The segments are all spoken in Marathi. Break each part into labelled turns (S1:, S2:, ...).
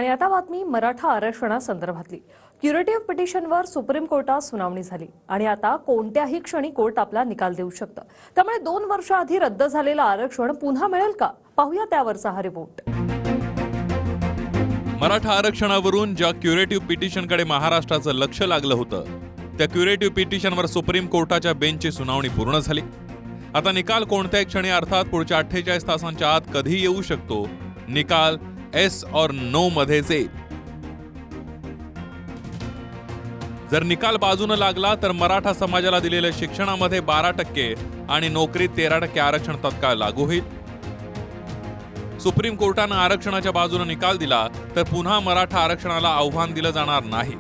S1: आणि आता बातमी मराठा आरक्षणासंदर्भातली। क्युरेटिव्ह पिटिशनवर सुप्रीम कोर्टात सुनावणी झाली आणि आता कोणत्याही क्षणी कोर्ट आपला निकाल देऊ शकतं। त्यामुळे 2 वर्षांआधी रद्द झालेलं आरक्षण पुन्हा मिळेल का, पाहूया त्यावरचा हा रिपोर्ट।
S2: मराठा आरक्षणावरून ज्या क्युरेटिव्ह पिटिशनकडे महाराष्ट्राचं लक्ष लागलं होतं, त्या क्युरेटिव्ह पिटिशनवर सुप्रीम कोर्टाच्या बेंचची सुनावणी पूर्ण झाली। आता निकाल कोणत्याही क्षणी अर्थात पुढच्या 48 तासांच्या आत कधी येऊ शकतो। निकाल येस और नो मध्येच येईल। जर निकाल बाजूने लागला तर मराठा समाजाला दिलेल्या शिक्षणामध्ये 12% आणि नोकरीत 13% आरक्षण तत्काळ लागू होईल। सुप्रीम कोर्टानं आरक्षणाच्या बाजूने निकाल दिला तर पुन्हा मराठा आरक्षणाला आव्हान दिलं जाणार नाही।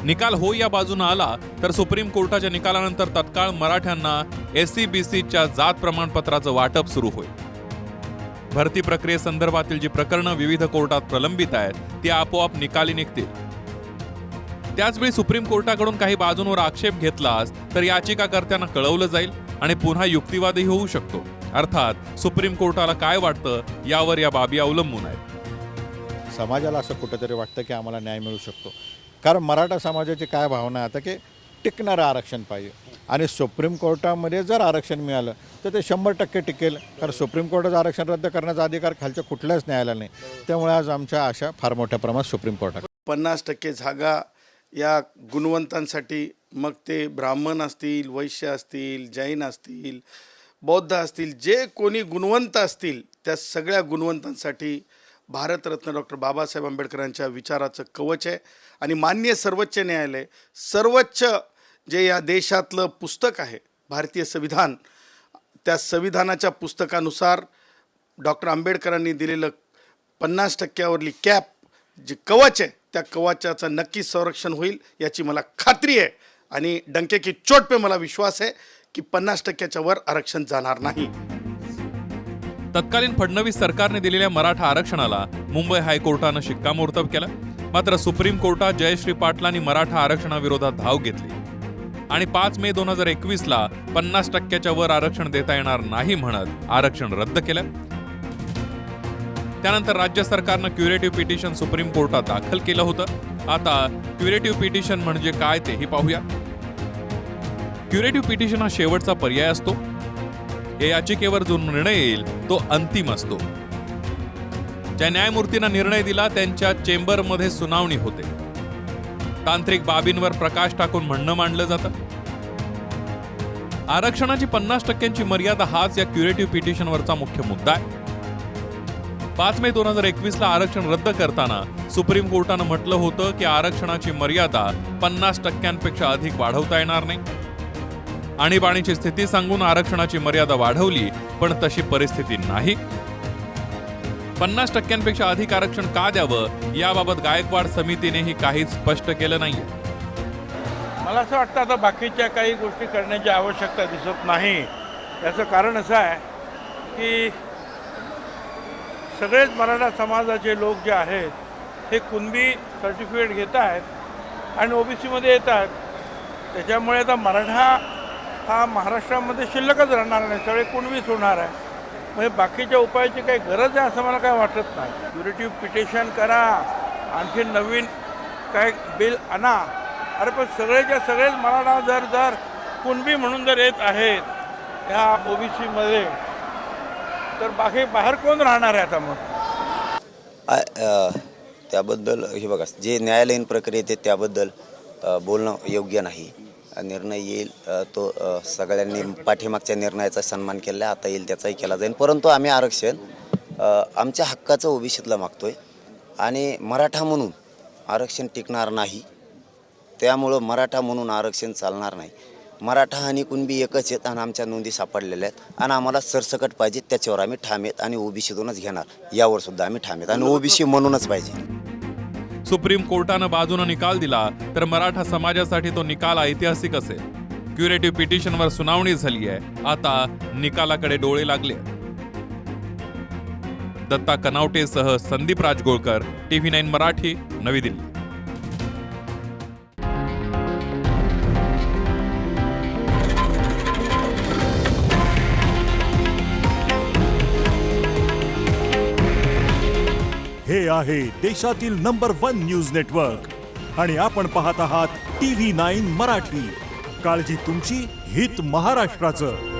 S2: निकाल हो या बाजूने आला तर सुप्रीम कोर्टाच्या निकालानंतर तत्काळ मराठ्यांना SC-BCच्या जात प्रमाणपत्राचं वाटप सुरू होईल। भरती प्रक्रियेसंदर्भातील जी प्रकरणं विविध कोर्टात प्रलंबित आहेत ती आपोआप निकाली निघतील। त्याचवेळी सुप्रीम कोर्टाकडून काही बाजूंवर आक्षेप घेतलास तर याचिकाकर्त्यांना कळवलं जाईल आणि पुन्हा युक्तिवादही होऊ शकतो। अर्थात सुप्रीम कोर्टाला काय वाटतं यावर या बाबी अवलंबून आहेत।
S3: समाजाला असं कुठेतरी वाटतं की आम्हाला न्याय मिळू शकतो, कारण मराठा समाजाची काय भावना आहे आता की टिकणारं आरक्षण पाहिजे आणि सुप्रीम कोर्टामध्ये जर आरक्षण मिळालं तर ते 100% टिकेल, कारण सुप्रीम कोर्टाचं आरक्षण रद्द करण्याचा अधिकार खालच्या कुठल्याच न्यायालयाला नाही। त्यामुळे आज आमच्या आशा फार मोठ्या प्रमाणात सुप्रीम कोर्टात
S4: 50% जागा या गुणवंतांसाठी, मग ते ब्राह्मण असतील, वैश्य असतील, जैन असतील, बौद्ध असतील, जे कोणी गुणवंत असतील त्या सगळ्या गुणवंतांसाठी भारतरत्न डॉक्टर बाबासाहेब आंबेडकरांच्या विचाराचं कवच आहे। आणि माननीय सर्वोच्च न्यायालय, सर्वोच्च जे या देशातलं पुस्तक आहे भारतीय संविधान, त्या संविधानाच्या पुस्तकानुसार डॉक्टर आंबेडकरांनी दिलेलं 50%वरली कॅप जे कवच आहे त्या कवचाचं नक्कीच संरक्षण होईल याची मला खात्री आहे। आणि डंके की चोट पे मला विश्वास आहे की 50%च्या वर आरक्षण जाणार नाही।
S2: तत्कालीन फडणवीस सरकारने दिलेल्या मराठा आरक्षणाला मुंबई हायकोर्टानं शिक्कामोर्तब केलं। मात्र सुप्रीम कोर्टात जयश्री पाटलांनी मराठा आरक्षणाविरोधात धाव घेतली आणि 5 मे 2021ला 50%च्या वर आरक्षण देता येणार नाही म्हणत आरक्षण रद्द केलं। त्यानंतर राज्य सरकारनं क्युरेटिव्ह पिटिशन सुप्रीम कोर्टात दाखल केलं होतं। आता क्युरेटिव्ह पिटिशन म्हणजे काय तेही पाहूया। क्युरेटिव्ह पिटिशन हा शेवटचा पर्याय असतो। या याचिकेवर जो निर्णय येईल तो अंतिम असतो। ज्या न्यायमूर्तींना निर्णय दिला त्यांच्या चेंबरमध्ये सुनावणी होते। तांत्रिक बाबींवर प्रकाश टाकून म्हणणं मांडलं जातं। आरक्षणाची 50%ची मर्यादा हाच या क्युरेटिव्ह पिटिशनवरचा मुख्य मुद्दा आहे। 5 मे 2021ला आरक्षण रद्द करताना सुप्रीम कोर्टानं म्हटलं होतं की आरक्षणाची मर्यादा 50%पेक्षा अधिक वाढवता येणार नाही। आणीबाणीची स्थिती सांगून आरक्षणाची मर्यादा वाढवली, पण तशी परिस्थिती नाही। 50%पेक्षा अधिक आरक्षण का द्यावं याबाबत गायकवाड समितीनेही काहीच स्पष्ट केलं नाहीये।
S5: मला असं वाटतं आता बाकीच्या काही गोष्टी करण्याची आवश्यकता दिसत नाही। याचं कारण असं आहे की सगळेच मराठा समाजाचे लोक जे आहेत हे कुणबी सर्टिफिकेट घेत आहेत आणि OBCमध्ये येतात। त्याच्यामुळे आता मराठा हा महाराष्ट्रामध्ये शिल्लकच राहणार नाही, सगळे कुणबीच होणार आहे। म्हणजे बाकीच्या उपायाची काही गरज आहे असं मला काही वाटत नाही। क्युरेटिव्ह पिटिशन करा, आणखी नवीन काय बिल आणा, अरे पण सगळेच्या सगळेच मराठा जर कुणबी म्हणून जर येत आहेत ह्या OBCमध्ये तर बाकी बाहेर कोण राहणार आहे आता? मग
S6: त्याबद्दल हे बघा, जे न्यायालयीन प्रक्रियेत आहे त्याबद्दल बोलणं योग्य नाही। निर्णय येईल तो सगळ्यांनी पाठीमागच्या निर्णयाचा सन्मान केला, आता येईल त्याचाही केला जाईल। परंतु आम्ही आरक्षण आमच्या हक्काचं OBCतलं मागतोय आणि मराठा म्हणून आरक्षण टिकणार नाही। त्यामुळं मराठा म्हणून आरक्षण चालणार नाही। मराठा आणि कुणबी एकच आहेत आणि आमच्या नोंदी सापडलेल्या आहेत आणि आम्हाला सरसकट पाहिजे, त्याच्यावर आम्ही ठाम आहेत आणि OBCतूनच घेणार, यावर सुद्धा आम्ही ठाम आहेत आणि OBC म्हणूनच पाहिजे।
S2: सुप्रीम कोर्टानं बाजूनं निकाल दिला तर मराठा समाजासाठी तो निकाल ऐतिहासिक असेल। क्युरेटिव्ह पिटिशनवर सुनावणी झाली आहे, आता निकालाकडे डोळे लागले। दत्ता कनावटेसह संदीप राजगोळकर, TV9 मराठी, नवी दिल्ली।
S7: हे आहे देशातील नंबर 1 न्यूज नेटवर्क आणि आपण पाहत आहात TV9 मराठी. काळजी तुमची, हित महाराष्ट्राचं.